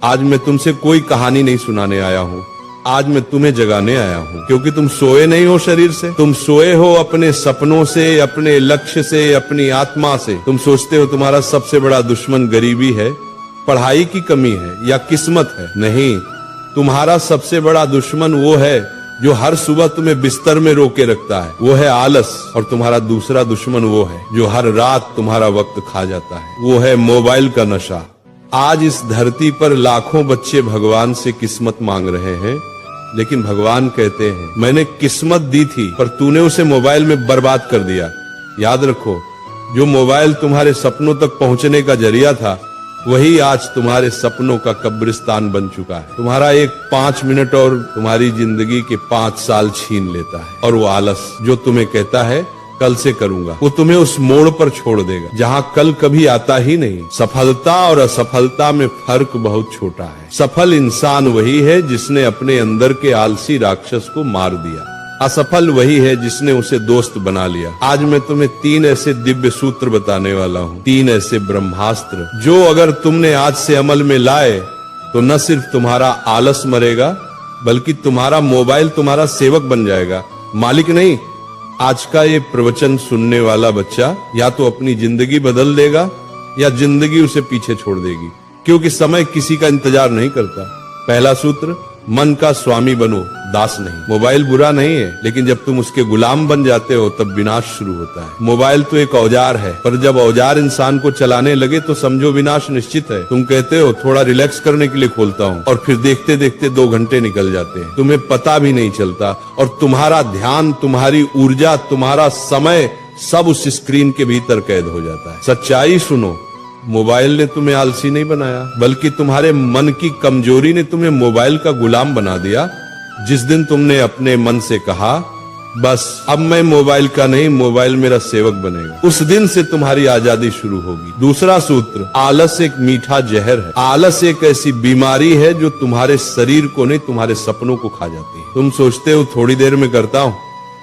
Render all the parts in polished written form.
आज मैं तुमसे कोई कहानी नहीं सुनाने आया हूँ, आज मैं तुम्हें जगाने आया हूँ, क्योंकि तुम सोए नहीं हो शरीर से, तुम सोए हो अपने सपनों से, अपने लक्ष्य से, अपनी आत्मा से। तुम सोचते हो तुम्हारा सबसे बड़ा दुश्मन गरीबी है, पढ़ाई की कमी है या किस्मत है। नहीं, तुम्हारा सबसे बड़ा दुश्मन वो है जो हर सुबह तुम्हें बिस्तर में रोके रखता है, वो है आलस। और तुम्हारा दूसरा दुश्मन वो है जो हर रात तुम्हारा वक्त खा जाता है, वो है मोबाइल का नशा। आज इस धरती पर लाखों बच्चे भगवान से किस्मत मांग रहे हैं, लेकिन भगवान कहते हैं मैंने किस्मत दी थी पर तूने उसे मोबाइल में बर्बाद कर दिया। याद रखो, जो मोबाइल तुम्हारे सपनों तक पहुंचने का जरिया था, वही आज तुम्हारे सपनों का कब्रिस्तान बन चुका है। तुम्हारा एक 5 मिनट और तुम्हारी जिंदगी के 5 साल छीन लेता है। और वो आलस जो तुम्हें कहता है कल से करूंगा, वो तुम्हें उस मोड़ पर छोड़ देगा जहां कल कभी आता ही नहीं। सफलता और असफलता में फर्क बहुत छोटा है। सफल इंसान वही है जिसने अपने अंदर के आलसी राक्षस को मार दिया, असफल वही है जिसने उसे दोस्त बना लिया। आज मैं तुम्हें 3 ऐसे दिव्य सूत्र बताने वाला हूँ, 3 ऐसे ब्रह्मास्त्र जो अगर तुमने आज से अमल में लाए तो न सिर्फ तुम्हारा आलस मरेगा, बल्कि तुम्हारा मोबाइल तुम्हारा सेवक बन जाएगा, मालिक नहीं। आज का ये प्रवचन सुनने वाला बच्चा या तो अपनी जिंदगी बदल देगा या जिंदगी उसे पीछे छोड़ देगी, क्योंकि समय किसी का इंतजार नहीं करता। पहला सूत्र, मन का स्वामी बनो, दास नहीं। मोबाइल बुरा नहीं है, लेकिन जब तुम उसके गुलाम बन जाते हो तब विनाश शुरू होता है। मोबाइल तो एक औजार है, पर जब औजार इंसान को चलाने लगे तो समझो विनाश निश्चित है। तुम कहते हो थोड़ा रिलैक्स करने के लिए खोलता हूँ, और फिर देखते देखते 2 घंटे निकल जाते हैं, तुम्हें पता भी नहीं चलता, और तुम्हारा ध्यान, तुम्हारी ऊर्जा, तुम्हारा समय सब उस स्क्रीन के भीतर कैद हो जाता है। सच्चाई सुनो, मोबाइल ने तुम्हें आलसी नहीं बनाया, बल्कि तुम्हारे मन की कमजोरी ने तुम्हें मोबाइल का गुलाम बना दिया। जिस दिन तुमने अपने मन से कहा बस अब मैं मोबाइल का नहीं, मोबाइल मेरा सेवक बनेगा, उस दिन से तुम्हारी आजादी शुरू होगी। दूसरा सूत्र, आलस एक मीठा जहर है। आलस एक ऐसी बीमारी है जो तुम्हारे शरीर को नहीं, तुम्हारे सपनों को खा जाती है। तुम सोचते हो थोड़ी देर में करता हूँ,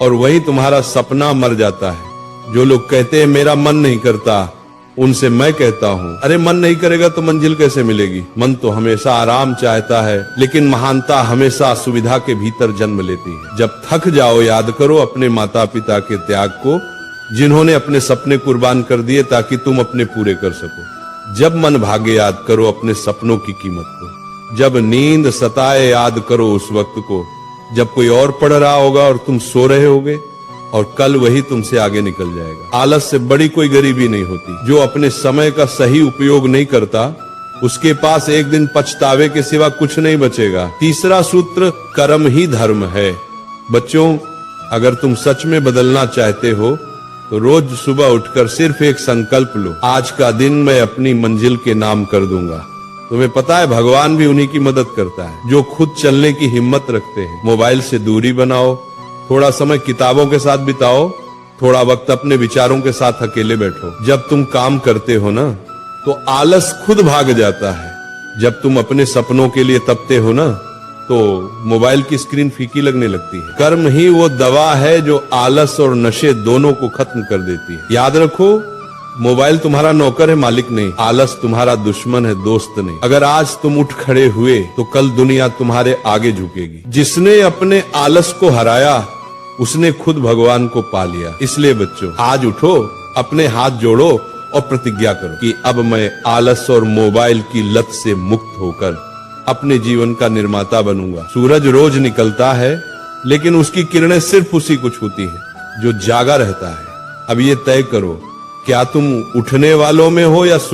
और वही तुम्हारा सपना मर जाता है। जो लोग कहते हैं मेरा मन नहीं करता, उनसे मैं कहता हूँ, अरे मन नहीं करेगा तो मंजिल कैसे मिलेगी? मन तो हमेशा आराम चाहता है, लेकिन महानता हमेशा असुविधा के भीतर जन्म लेती है। जब थक जाओ याद करो अपने माता पिता के त्याग को, जिन्होंने अपने सपने कुर्बान कर दिए ताकि तुम अपने पूरे कर सको। जब मन भागे याद करो अपने सपनों की कीमत को। जब नींद सताए याद करो उस वक्त को जब कोई और पढ़ रहा होगा और तुम सो रहे होगे, और कल वही तुमसे आगे निकल जाएगा। आलस से बड़ी कोई गरीबी नहीं होती। जो अपने समय का सही उपयोग नहीं करता, उसके पास एक दिन पछतावे के सिवा कुछ नहीं बचेगा। तीसरा सूत्र, कर्म ही धर्म है। बच्चों, अगर तुम सच में बदलना चाहते हो तो रोज सुबह उठकर सिर्फ एक संकल्प लो, आज का दिन मैं अपनी मंजिल के नाम कर दूंगा। तुम्हें पता है भगवान भी उन्हीं की मदद करता है जो खुद चलने की हिम्मत रखते हैं। मोबाइल से दूरी बनाओ, थोड़ा समय किताबों के साथ बिताओ, थोड़ा वक्त अपने विचारों के साथ अकेले बैठो। जब तुम काम करते हो ना, तो आलस खुद भाग जाता है। जब तुम अपने सपनों के लिए तपते हो ना, तो मोबाइल की स्क्रीन फीकी लगने लगती है। कर्म ही वो दवा है जो आलस और नशे दोनों को खत्म कर देती है। याद रखो, मोबाइल तुम्हारा नौकर है, मालिक नहीं। आलस तुम्हारा दुश्मन है, दोस्त नहीं। अगर आज तुम उठ खड़े हुए तो कल दुनिया तुम्हारे आगे झुकेगी। जिसने अपने आलस को हराया, उसने खुद भगवान को पा लिया। इसलिए बच्चों, आज उठो, अपने हाथ जोड़ो और प्रतिज्ञा करो कि अब मैं आलस और मोबाइल की लत से मुक्त होकर अपने जीवन का निर्माता बनूंगा। सूरज रोज निकलता है, लेकिन उसकी किरणें सिर्फ उसी को छूती हैं जो जागा रहता है। अब ये तय करो, क्या तुम उठने वालों में हो या